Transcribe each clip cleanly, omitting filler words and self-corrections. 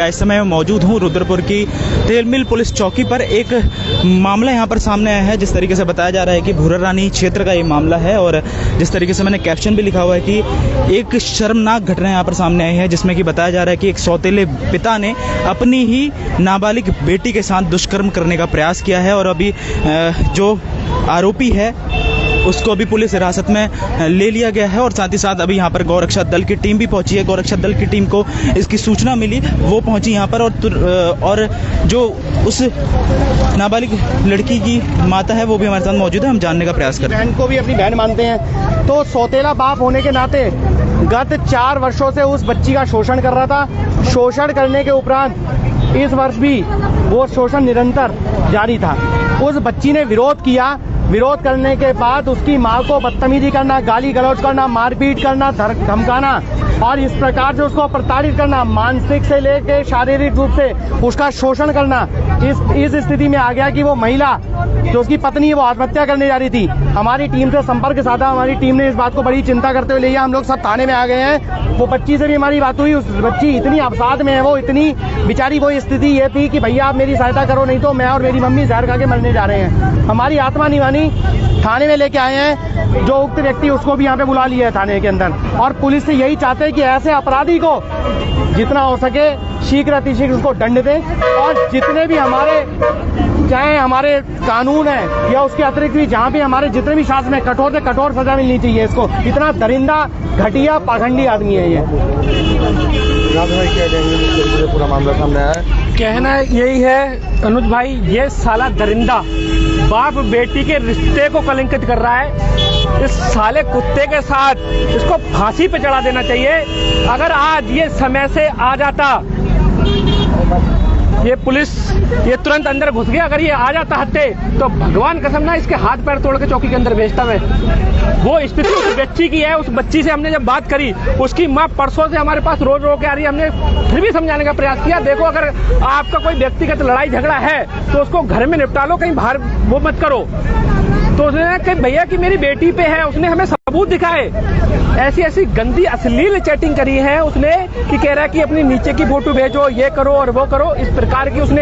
इस समय मैं मौजूद हूँ रुद्रपुर की तेल मिल पुलिस चौकी पर। एक मामला यहाँ पर सामने आया है। जिस तरीके से बताया जा रहा है कि भूरा रानी क्षेत्र का ये मामला है और जिस तरीके से मैंने कैप्शन भी लिखा हुआ है कि एक शर्मनाक घटना यहाँ पर सामने आई है, जिसमें कि बताया जा रहा है कि एक सौतेले पिता ने अपनी ही नाबालिग बेटी के साथ दुष्कर्म करने का प्रयास किया है और अभी जो आरोपी है उसको अभी पुलिस हिरासत में ले लिया गया है। और साथ ही साथ अभी यहाँ पर गौरक्षा दल की टीम भी पहुंची है। गौरक्षा दल की टीम को इसकी सूचना मिली, वो पहुंची यहाँ पर और जो उस नाबालिग लड़की की माता है वो भी हमारे साथ मौजूद है। हम जानने का प्रयास कर रहे हैं। बहन को भी अपनी बहन मानते हैं, तो सौतेला बाप होने के नाते गत 4 वर्षों से उस बच्ची का शोषण कर रहा था। शोषण करने के उपरांत इस वर्ष भी वो शोषण निरंतर जारी था। उस बच्ची ने विरोध किया। विरोध करने के बाद उसकी माँ को बदतमीजी करना, गाली गलौज करना, मारपीट करना, धमकाना और इस प्रकार से उसको प्रताड़ित करना, मानसिक से लेकर शारीरिक रूप से उसका शोषण करना, इस स्थिति में आ गया कि वो महिला जो उसकी पत्नी है वो आत्महत्या करने जा रही थी। हमारी टीम से संपर्क साधा। हमारी टीम ने इस बात को बड़ी चिंता करते हुए लिया। हम लोग सब थाने में आ गए हैं। वो बच्ची से भी हमारी बात हुई। उस बच्ची इतनी अवसाद में है, वो इतनी बेचारी, वो स्थिति ये थी कि भैया आप मेरी सहायता करो, नहीं तो मैं और मेरी मम्मी जहर खा के मरने जा रहे हैं। हमारी आत्मा नहीं मानी, थाने में लेके आए हैं। जो उक्त व्यक्ति उसको भी यहाँ पे बुला लिया है थाने के अंदर। और पुलिस से यही चाहते हैं कि ऐसे अपराधी को जितना हो सके शीघ्र अतिशीघ्र उसको दंड दें और जितने भी हमारे चाहे हमारे कानून है या उसके अतिरिक्त भी जहाँ भी हमारे जितने भी शासन है कठोर से कठोर सजा मिलनी चाहिए इसको। इतना दरिंदा, घटिया, पाखंडी आदमी है ये। पूरा मामला सामने आया है। कहना यही है अनुज भाई, ये साला दरिंदा बाप बेटी के रिश्ते को कलंकित कर रहा है। इस साले कुत्ते के साथ इसको फांसी पे चढ़ा देना चाहिए। अगर आज ये समय से आ जाता, ये पुलिस ये तुरंत अंदर घुस गया, अगर ये आ जाता हत्ते तो भगवान कसम ना इसके हाथ पैर तोड़ के चौकी के अंदर भेजता मैं। वो स्थिति उस बच्ची की है। उस बच्ची से हमने जब बात करी, उसकी माँ परसों से हमारे पास रोज के आ रही है। हमने फिर भी समझाने का प्रयास किया, देखो अगर आपका कोई व्यक्तिगत लड़ाई झगड़ा है तो उसको घर में निपटा लो, कहीं बाहर वो मत करो। तो उसने कहा भैया कि मेरी बेटी पे है, उसने हमें सबूत दिखाए। ऐसी ऐसी गंदी अश्लील चैटिंग करी है उसने कि कह रहा है कि अपनी नीचे की फोटो भेजो, ये करो और वो करो। इस प्रकार की उसने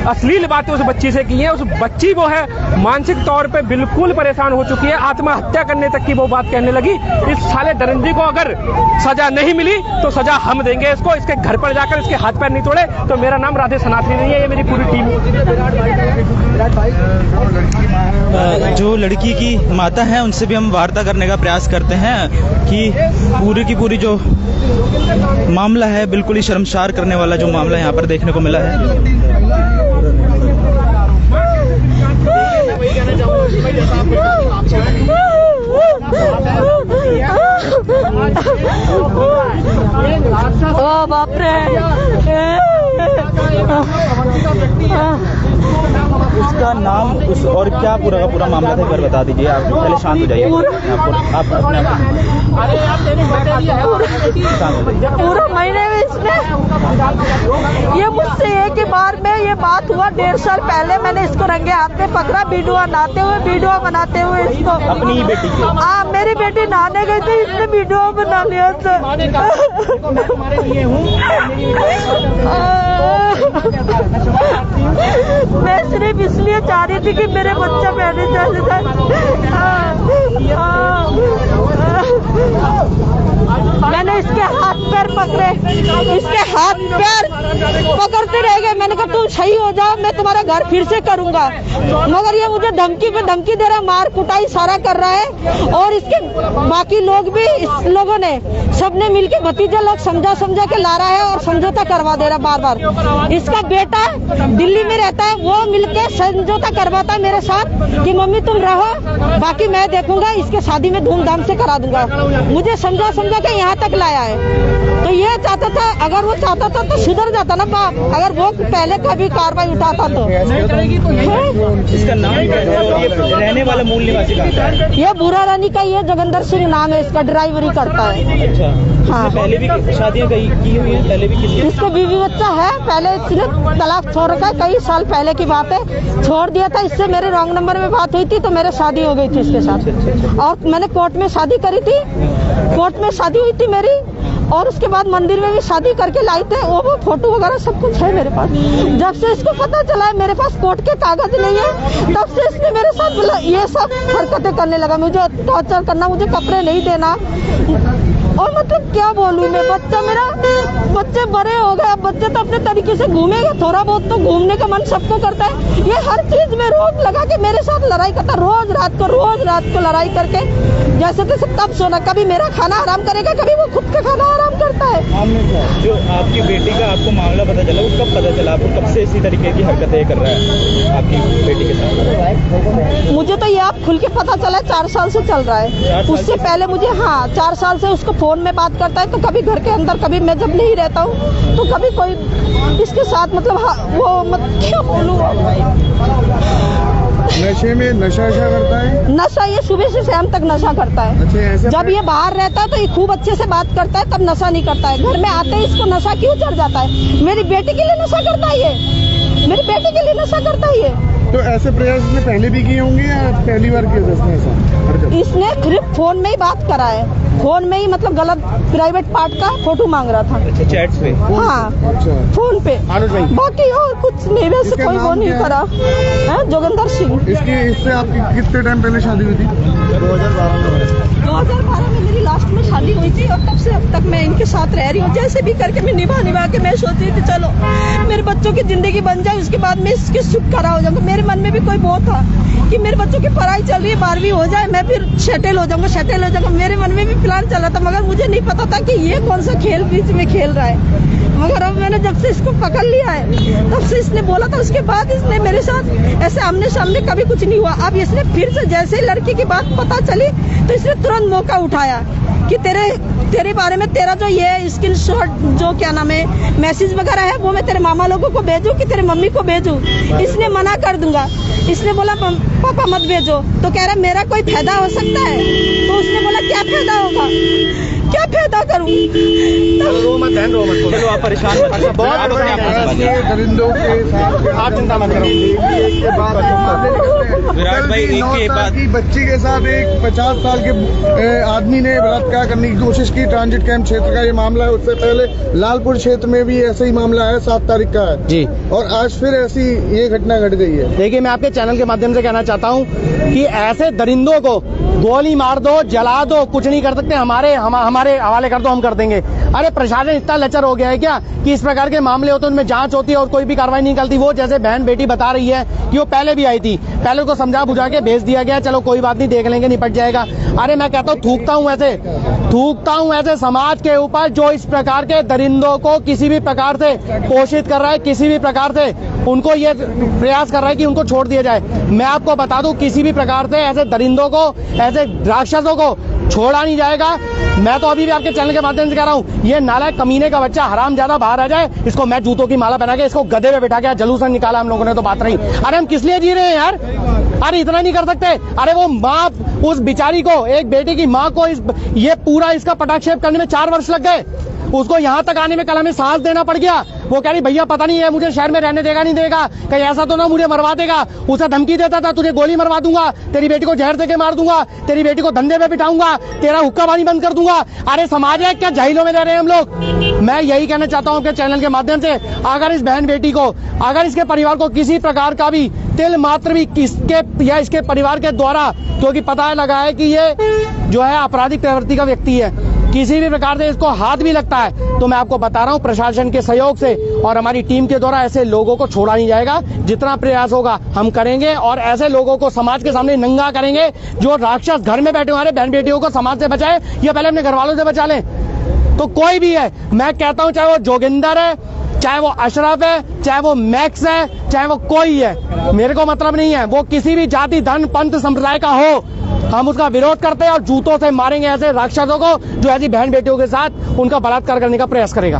अश्लील बातें उस बच्ची से की हैं। उस बच्ची वो है मानसिक तौर पे बिल्कुल परेशान हो चुकी है, आत्महत्या करने तक की वो बात कहने लगी। इस साले दरिंदी को अगर सजा नहीं मिली तो सजा हम देंगे इसको। इसके घर पर जाकर इसके हाथ पैर नहीं तोड़े तो मेरा नाम राधे सनातनी नहीं है, ये मेरी पूरी टीम। जो लड़की की माता है उनसे भी हम वार्ता करने का प्रयास करते हैं कि पूरी की पूरी जो मामला है बिल्कुल ही शर्मसार करने वाला जो मामला यहाँ पर देखने को मिला है। ओ बाप रे, इसका नाम उस और क्या पूरा का पूरा मामला था, एक बार बता दीजिए। आप पहले शांत हो जाइए। आप अपने पूरा महीने में इसने ये मुझसे एक ही बार में ये बात हुआ। 1.5 साल पहले मैंने इसको रंगे हाथ में पकड़ा, वीडियो बनाते हुए इसको। अपनी ही बेटी की? हाँ, मेरी बेटी नहाने गई थी, इसने वीडियो बना लिया था। मैं सिर्फ इसलिए चाह रही थी कि मेरे बच्चा पहले चले जाए। मैंने इसके हाथ पैर पकड़े, इसके हाथ पैर पकड़ते रह गए। मैंने कहा तुम सही हो जाओ, मैं तुम्हारा घर फिर से करूंगा। मगर ये मुझे धमकी पे धमकी दे रहा है, मार कुटाई सारा कर रहा है। और इसके बाकी लोग भी, इस लोगों ने सबने मिलके भतीजा लोग समझा के ला रहा है और समझौता करवा दे रहा बार बार। इसका बेटा दिल्ली में रहता है, वो मिलके समझौता करवाता है मेरे साथ कि मम्मी तुम रहो, बाकी मैं देखूंगा, इसके शादी में धूमधाम से करा दूंगा। मुझे समझा के यहाँ तक लाया है। तो ये चाहता था, अगर वो चाहता था तो सुधर जाता ना बाप, अगर वो पहले कभी कार्रवाई उठाता तो। इसका नाम क्या है और ये रहने वाला मूल निवासी कहाँ का है? ये भूरा रानी का, ये जोगिंदर सिंह नाम है इसका, ड्राइवरी करता है। अच्छा, हाँ। पहले भी शादियाँ की हुई है? पहले भी किसी? इसको बीवी बच्चा है, पहले इसने तलाक छोड़ रखा है, कई साल पहले की बात है, छोड़ दिया था। इससे मेरे रॉन्ग नंबर में बात हुई थी तो मेरे शादी हो गई थी इसके साथ। और मैंने कोर्ट में शादी करी थी, कोर्ट में शादी हुई थी मेरी। और उसके बाद मंदिर में भी शादी करके लाई थे, वो फोटो वगैरह सब कुछ है मेरे पास। जब से इसको पता चला है मेरे पास कोर्ट के कागज नहीं है, तब से इसने मेरे साथ बोला ये सब हरकतें करने लगा, मुझे टॉर्चर करना, मुझे कपड़े नहीं देना। और मतलब क्या बोलूं मैं, बच्चे बड़े हो गए, अब बच्चे तो अपने तरीके से घूमेगा, थोड़ा बहुत तो घूमने का मन सबको करता है। ये हर चीज में रोक लगा के मेरे साथ लड़ाई करता, रोज रात को लड़ाई करके जैसे तैसे तब सोना, कभी मेरा खाना हराम करेगा, कभी वो खुद का खाना हराम करता है। जो आपकी बेटी का आपको मामला पता चला, वो कब पता चला आपको, कब से इसी तरीके की हरकतें कर रहा है आपकी बेटी के साथ? मुझे तो ये आप खुल के पता चला 4 साल से चल रहा है। उससे पहले मुझे 4 साल से उसको फोन में बात करता है, तो कभी घर के अंदर, कभी मैं जब नहीं रहता हूँ तो कभी कोई इसके साथ, मतलब वो क्या बोलूँ, नशे में नशा करता है। नशा ये सुबह से शाम तक नशा करता है। अच्छा, ऐसे जब ये बाहर रहता है तो ये खूब अच्छे से बात करता है, तब नशा नहीं करता है। घर में आते ही इसको नशा क्यों चढ़ जाता है? मेरी बेटी के लिए नशा करता है ये, मेरी बेटी के लिए नशा करता है ये। तो ऐसे प्रयास इसने पहले भी किए होंगे या पहली बार किया इसने ऐसा हरकत? इसने सिर्फ फोन में ही बात करा है, फोन में ही, मतलब गलत प्राइवेट पार्ट का फोटो मांग रहा था। अच्छा, चैट्स पे? हाँ, अच्छा, फोन पे। बाकी और कुछ नहीं, वैसे इसका कोई वो नाम नहीं क्या करा है। जोगिंदर सिंह। इससे आपकी कितने टाइम पहले शादी हुई थी? 2012 में मेरी लास्ट में शादी हुई थी, और तब से अब तक मैं इनके साथ रह रही हूँ। जैसे भी करके मैं निभा के मैं सोची थी चलो मेरे बच्चों की जिंदगी बन जाए, उसके बाद मैं इसके छुटकारा हो जाऊंगा। मेरे मन में भी कोई वो था कि मेरे बच्चों की पढ़ाई चल रही है, 12वीं हो जाए, मैं फिर सेटल हो जाऊंगा। मेरे मन में भी प्लान चला था, मगर मुझे नहीं पता था कि ये कौन सा खेल बीच में खेल रहा है। मगर अब मैंने जब से इसको पकड़ लिया है, तब से इसने बोला था, उसके बाद इसने मेरे साथ ऐसे आमने सामने कभी कुछ नहीं हुआ। अब इसने फिर से जैसे ही लड़की की बात पता चली तो इसने तुरंत मौका उठाया कि तेरे बारे में तेरा जो ये स्क्रीनशॉट, जो क्या नाम है, मैसेज वगैरह है, वो मैं तेरे मामा लोगों को भेजूं कि तेरे मम्मी को भेजूं? इसने मना कर दूंगा। इसने बोला पापा मत भेजो, तो कह रहा मेरा कोई फायदा हो सकता है? तो उसने बोला क्या फायदा होगा, क्या फायदा करूं? रो मत चलो आप परेशान मत हो। बहुत आप अपने आप को संभालिए। दरिंदों के साथ आप चिंता मत करो। विराट भाई, एक के बाद की बच्ची के साथ एक 50 साल के आदमी ने बलात्कार करने की कोशिश की। ट्रांजिट कैंप क्षेत्र का ये मामला है। उससे पहले लालपुर क्षेत्र में भी ऐसा ही मामला है, 7 तारीख का है जी। और आज फिर ऐसी ये घटना घट गई है। देखिए, मैं आपके चैनल के माध्यम से कहना चाहता हूँ कि ऐसे दरिंदों को गोली मार दो, जला दो, कुछ नहीं कर सकते, हमारे हवाले कर दो, हम कर देंगे। अरे प्रशासन इतना लचर हो गया है क्या कि इस प्रकार के मामले होते हैं, उनमें जांच होती है और कोई भी कार्रवाई नहीं निकलती। वो जैसे बहन बेटी बता रही है कि वो पहले भी आई थी, पहले उसको समझा बुझा के भेज दिया गया, चलो कोई बात नहीं, देख लेंगे, निपट जाएगा। अरे मैं कहता हूँ, थूकता हूँ ऐसे समाज के ऊपर जो इस प्रकार के दरिंदों को किसी भी प्रकार से पोषित कर रहा है, किसी भी प्रकार से उनको ये प्रयास कर रहा है कि उनको छोड़ दिया जाए। मैं आपको बता दूं, किसी भी प्रकार से ऐसे दरिंदों को, ऐसे राक्षसों को छोड़ा नहीं जाएगा। मैं तो अभी भी आपके चैनल के माध्यम से कह रहा हूँ, ये नालायक कमीने का बच्चा हराम ज्यादा बाहर आ जाए, इसको मैं जूतों की माला पहना के इसको गधे पे बैठा के जलूस निकाला हम लोगों ने, तो बात रही। अरे हम किस लिए जी रहे हैं यार? अरे इतना नहीं कर सकते? अरे वो माँ, उस बिचारी को, एक बेटे की माँ को ये पूरा इसका पटाक्षेप करने में 4 वर्ष लग गए। उसको यहाँ तक आने में कल हमें सांस देना पड़ गया। वो कह रही भैया पता नहीं है मुझे शहर में रहने देगा नहीं देगा, कहीं ऐसा तो ना मुझे मरवा देगा। उसे धमकी देता था, तुझे गोली मरवा दूंगा, तेरी बेटी को जहर देके मार दूंगा, तेरी बेटी को धंधे पे बिठाऊंगा, तेरा हुक्का पानी बंद कर दूंगा। अरे समाज है क्या, जाहिलों में रह रहे हैं हम लोग? मैं यही कहना चाहता हूँ आपके चैनल के माध्यम से, अगर इस बहन बेटी को, अगर इसके परिवार को किसी प्रकार का भी तिल मात्र भी किसके या इसके परिवार के द्वारा, क्योंकि पता लगा है कि ये जो है आपराधिक प्रवृत्ति का व्यक्ति है, किसी भी प्रकार से इसको हाथ भी लगता है, तो मैं आपको बता रहा हूं, प्रशासन के सहयोग से और हमारी टीम के द्वारा ऐसे लोगों को छोड़ा नहीं जाएगा। जितना प्रयास होगा हम करेंगे और ऐसे लोगों को समाज के सामने नंगा करेंगे जो राक्षस घर में बैठे हमारे बहन बेटियों को समाज से बचाए या पहले अपने घर वालों से बचा लें। तो कोई भी है, मैं कहता हूं, चाहे वो जोगिंदर है, चाहे वो अशरफ है, चाहे वो मैक्स है, चाहे वो कोई है, मेरे को मतलब नहीं है, वो किसी भी जाति धर्म पंथ संप्रदाय का हो, हम उसका विरोध करते हैं और जूतों से मारेंगे ऐसे राक्षसों को जो ऐसी बहन बेटियों के साथ उनका बलात्कार करने का प्रयास करेगा।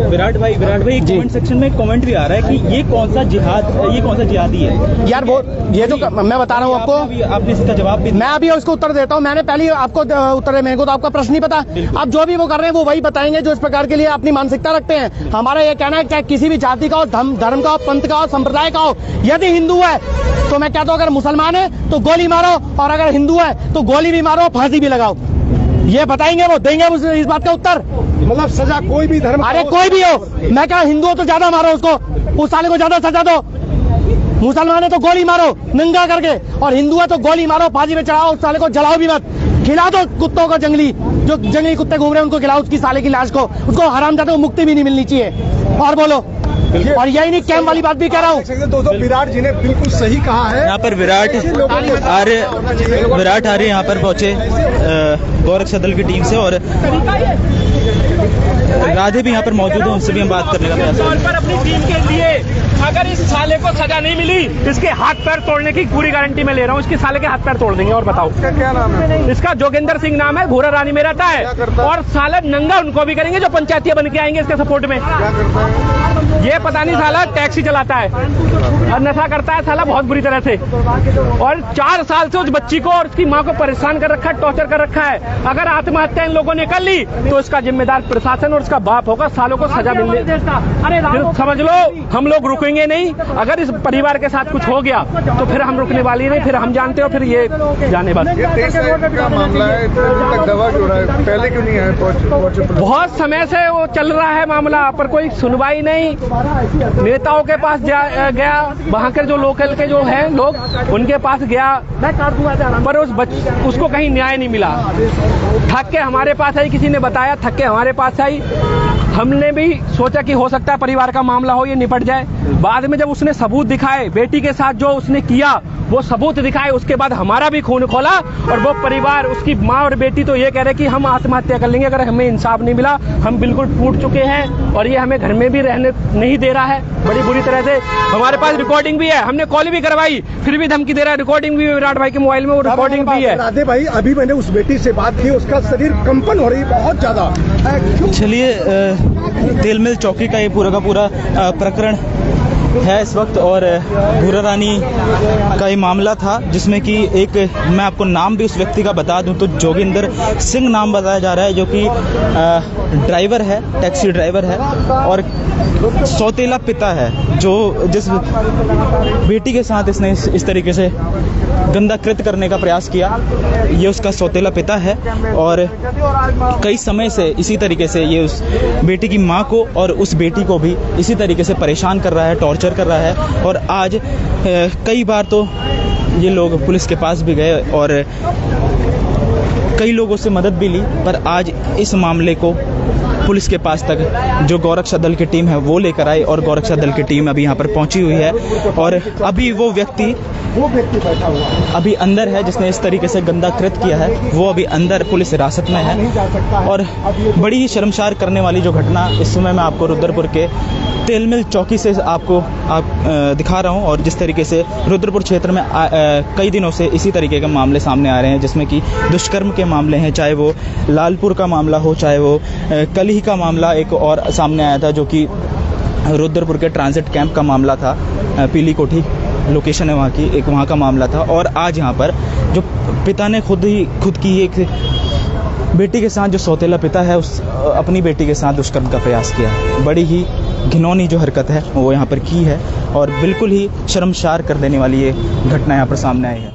विराट भाई कमेंट सेक्शन में कमेंट भी आ रहा है कि ये कौन सा जिहादी है यार? वो ये जो मैं बता रहा हूँ आपको, आपने इसका जवाब भी, मैं अभी उसको उत्तर देता हूँ। मैंने पहले आपको उत्तर दिया, मेरे को तो आपका प्रश्न नहीं पता। अब जो भी वो कर रहे हैं वो वही बताएंगे जो इस प्रकार के लिए अपनी मानसिकता रखते हैं। हमारा ये कहना है, चाहे किसी भी जाति का हो, धर्म का हो, पंथ का हो, संप्रदाय का हो, यदि हिंदू है तो मैं कहता हूँ अगर मुसलमान है तो गोली मारो, और अगर हिंदू है तो गोली भी मारो, फांसी भी लगाओ। ये बताएंगे, वो देंगे इस बात का उत्तर। मतलब सजा कोई भी धर्म, अरे कोई भी हो, मैं क्या हिंदू हो तो ज्यादा मारो उसको, उस साले को ज्यादा सजा दो। मुसलमान है तो गोली मारो नंगा करके, और हिंदू है तो गोली मारो, फांसी पे चढ़ाओ, उस साले को जलाओ भी मत, खिला दो कुत्तों को, जंगली जो जंगली कुत्ते घूम रहे हैं उनको खिलाओ उसकी साले की लाश को, उसको हरामजादे को मुक्ति भी नहीं मिलनी चाहिए। और बोलो, और यही नहीं कैंप वाली बात भी कह रहा हूँ। दोस्तों विराट जी ने बिल्कुल सही कहा है। यहाँ पर विराट आर्य यहाँ पर पहुंचे गोरक्षा दल की टीम से, और राधे भी यहाँ पर मौजूद है, उनसे भी हम बात करने का प्रयास तौर पर अपनी टीम के लिए अगर इस साले को सजा नहीं मिली, इसके हाथ पैर तोड़ने की पूरी गारंटी मैं ले रहा हूँ। इसके साले के हाथ पैर तोड़ देंगे। और बताओ इसका क्या नाम है? इसका जोगिंदर सिंह नाम है, भूरा रानी में रहता है, और साला नंगा उनको भी करेंगे जो पंचायतिया बन के आएंगे इसके सपोर्ट में। क्या करता है? ये पता नहीं, साला टैक्सी चलाता है और नशा करता है साला बहुत बुरी तरह से, और 4 साल से उस बच्ची को और उसकी माँ को परेशान कर रखा है, टॉर्चर कर रखा है। अगर आत्महत्या इन लोगों ने कर ली तो इसका जिम्मेदार प्रशासन और उसका बाप होगा। सालों को सजा मिलने, फिर समझ लो हम लोग रुकेंगे नहीं। अगर इस परिवार के साथ कुछ हो गया तो फिर हम रुकने वाली नहीं, फिर हम जानते हो, फिर ये जाने बस। ये 23 का मामला है, इतने दिन तक दवा क्यों रहा है? पहले क्यों नहीं आया? बहुत समय से वो चल रहा है मामला, पर कोई सुनवाई नहीं। नेताओं के पास गया, वहाँ के जो लोकल के जो है लोग उनके पास गया, पर उसको कहीं न्याय नहीं मिला। थक के हमारे पास आई, किसी ने बताया, थक के हमारे पास आई। हमने भी सोचा कि हो सकता है परिवार का मामला हो, ये निपट जाए। बाद में जब उसने सबूत दिखाए, बेटी के साथ जो उसने किया वो सबूत दिखाए, उसके बाद हमारा भी खून खोला, और वो परिवार, उसकी माँ और बेटी तो ये कह रहे कि हम आत्महत्या कर लेंगे अगर हमें इंसाफ नहीं मिला। हम बिल्कुल टूट चुके हैं, और ये हमें घर में भी रहने नहीं दे रहा है बड़ी बुरी तरह से। हमारे पास रिकॉर्डिंग भी है, हमने कॉल भी करवाई, फिर भी धमकी दे रहा है। रिकॉर्डिंग भी विराट भाई के मोबाइल में, वो रिकॉर्डिंग भी है। राधे भाई, अभी मैंने उस बेटी से बात की, उसका शरीर कंपन हो रही है बहुत ज्यादा। चलिए, तेलमिल चौकी का ये पूरा का पूरा प्रकरण है इस वक्त, और भूरा रानी का ये मामला था जिसमें कि एक, मैं आपको नाम भी उस व्यक्ति का बता दूं तो जोगिंदर सिंह नाम बताया जा रहा है, जो कि ड्राइवर है, टैक्सी ड्राइवर है, और सौतेला पिता है, जो जिस बेटी के साथ इसने इस तरीके से गंदा कृत्य करने का प्रयास किया, ये उसका सौतेला पिता है। और कई समय से इसी तरीके से ये उस बेटी की माँ को और उस बेटी को भी इसी तरीके से परेशान कर रहा है, टॉर्चर कर रहा है। और आज कई बार तो ये लोग पुलिस के पास भी गए और कई लोगों से मदद भी ली, पर आज इस मामले को पुलिस के पास तक जो गौरक्षा दल की टीम है वो लेकर आई, और गौरक्षा दल की टीम अभी यहाँ पर पहुंची हुई है। और अभी वो व्यक्ति बैठा हुआ अभी अंदर है जिसने इस तरीके से गंदा कृत्य किया है, वो अभी अंदर पुलिस हिरासत में है। और बड़ी ही शर्मसार करने वाली जो घटना इस समय मैं आपको रुद्रपुर के तेलमिल चौकी से आपको दिखा रहा हूं, और जिस तरीके से रुद्रपुर क्षेत्र में कई दिनों से इसी तरीके के मामले सामने आ रहे हैं, जिसमें कि दुष्कर्म के मामले हैं, चाहे वो लालपुर का मामला हो, चाहे वो कल ही का मामला एक और सामने आया था जो कि रुद्रपुर के ट्रांजिट कैंप का मामला था, पीली कोठी लोकेशन है वहाँ की, एक वहाँ का मामला था। और आज यहाँ पर जो पिता ने खुद की एक बेटी के साथ, जो सौतेला पिता है, उस अपनी बेटी के साथ दुष्कर्म का प्रयास किया है। बड़ी ही घिनौनी जो हरकत है वो यहाँ पर की है, और बिल्कुल ही शर्मसार कर देने वाली ये घटना यहाँ पर सामने आई है।